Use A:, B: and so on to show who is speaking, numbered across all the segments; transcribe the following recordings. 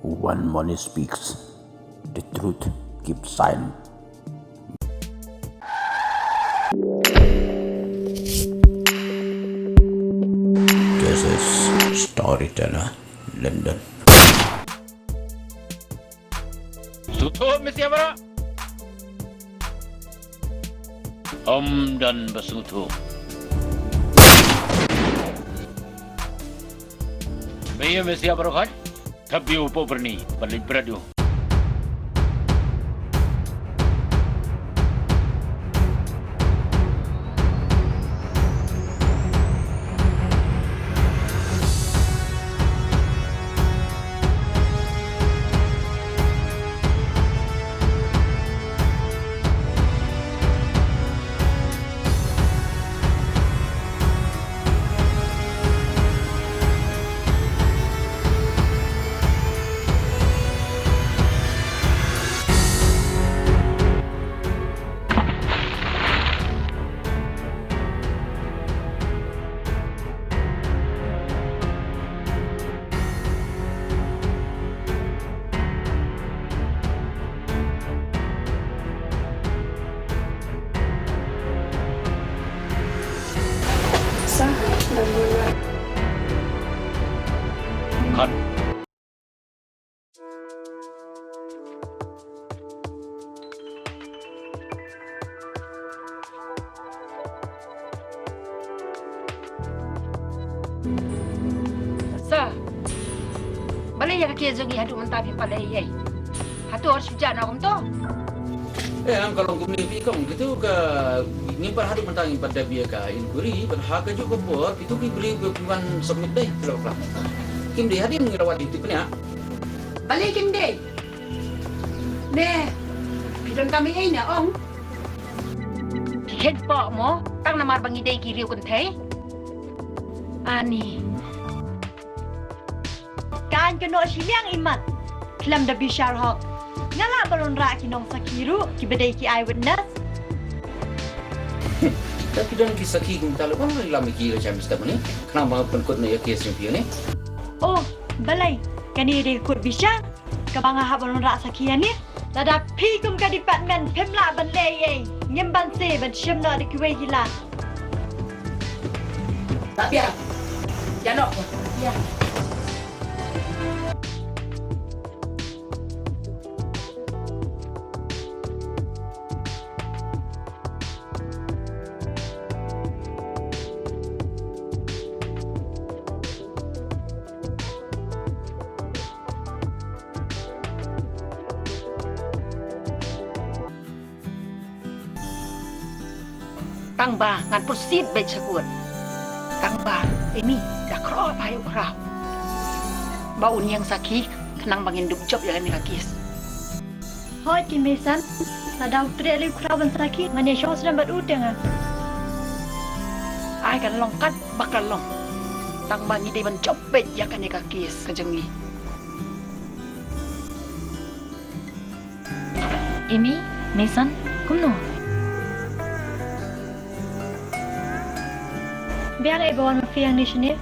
A: When money speaks, the truth keeps silent. This is Storyteller Lyndon.
B: Tutup mesti apa? Om dan bersutu. Maya mesti apa kan? Tapi upo berni, balik beradu.
C: Sah dan mulai.
B: Cut.
D: Sir, balai yang kaki zongi hadu mentah balai yai. Hatu harus bicara nak tu.
E: Kalau kumni fikong gitu ke ngimpan hadu mentang ngimpan dabia ka inquiry pada hak juga buat itu ki beli bukan submit deh kalau kelas. Kim di hadim ngelawat itu punya.
D: Balai kim deh. Ne, bidang kami ini ong. Tiket pak mo, tang nama bangi deh kiri ukun teh. Ani.
C: Kan kena siliang imat. Kelam da bishar hok. Ngala balon ra ki nong sakiru ki bedai ki eyewitness.
E: Tapi dan kisah ki kita lepas lama ki macam step ni. Kenapa penkut ni kes yang ni?
C: Oh, balai. Kani de kut bishar. Kabanga ha balon ra sakian ni. Lada pi kum ka department pemla ban le ye. Ngem ban se ban shim na de kiwe hila.
D: Tak biar. Jangan. Ya. Tang ba ngan proceed baik sekut. Tang ba, ini dah kerap ayo kerap. Bau ni yang sakit, kenang bangin duk job yang ni kakis.
C: Hoi ki mesan. Lada utri ali kraban saki. Ngane shos dan bat utang.
D: Ai kan longkat bakal long. Tang bangi dia ban job baik yang ni kakis kejengi.
C: Imi, mesan, kumno. Biar ay bawan mafiang ni sini.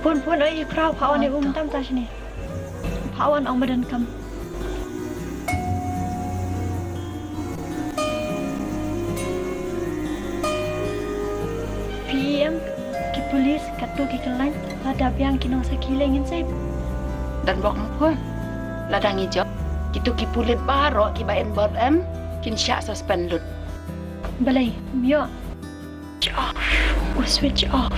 C: Pun ay kraw pawan ay tam ta sini. Pawan ang madan kam. PM ki polis katu ki kelan ada biang kinong sa kilengin sip.
D: Dan bok pun ladang hijau. Itu ki pulit baro ki baen bot kin syak suspend lut.
C: Balay, mio. Off. We switch off.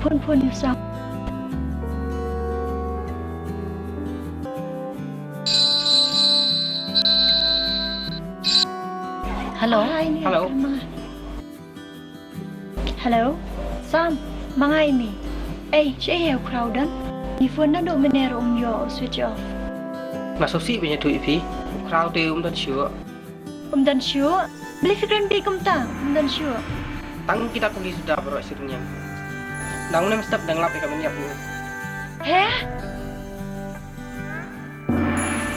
C: Pun yourself.
D: Hello.
B: Hello.
C: Hello. Sam, mga ini. Siya crowd dan. Ni phone na do menero yo switch off.
F: Masusi punya tu ipi. Crowd dia dan sure.
C: Dan sure. Beli fikiran di kumta. Dan sure.
F: Tang kita pergi sudah berok sirnya. Dangun yang step dan lap kami nyiap ni.
C: Heh?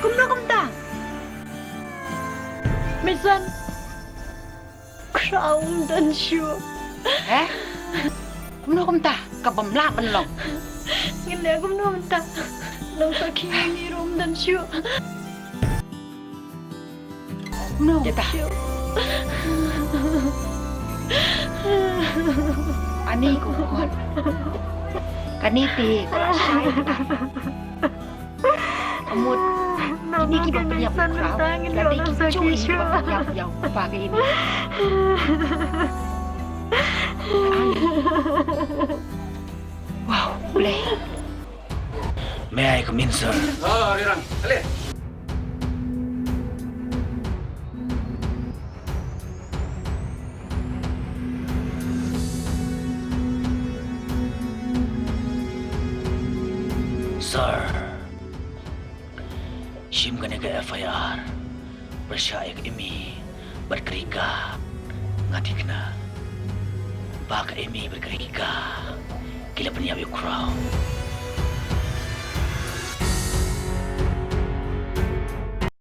C: Kumta. Misan. Crown dan sure.
D: Kumno kumta, kabamla ban long.
C: Gila aku menonton. Nang sakit ni rom dan syuk. No.
D: Jeta. Ani ko kon. Kaniti ko asay. Amot ini kita penyap ukraw. Dati kicuy kita penyap yaw pagi ini. Wow, boleh.
B: May I come in, sir?
E: Oh, Rirang. Alih.
B: Sir, Shim ka ka FIR. Bersya ek imi berkerika. Ngatik na. Baka imi berkerika. Kila penyawi crowd.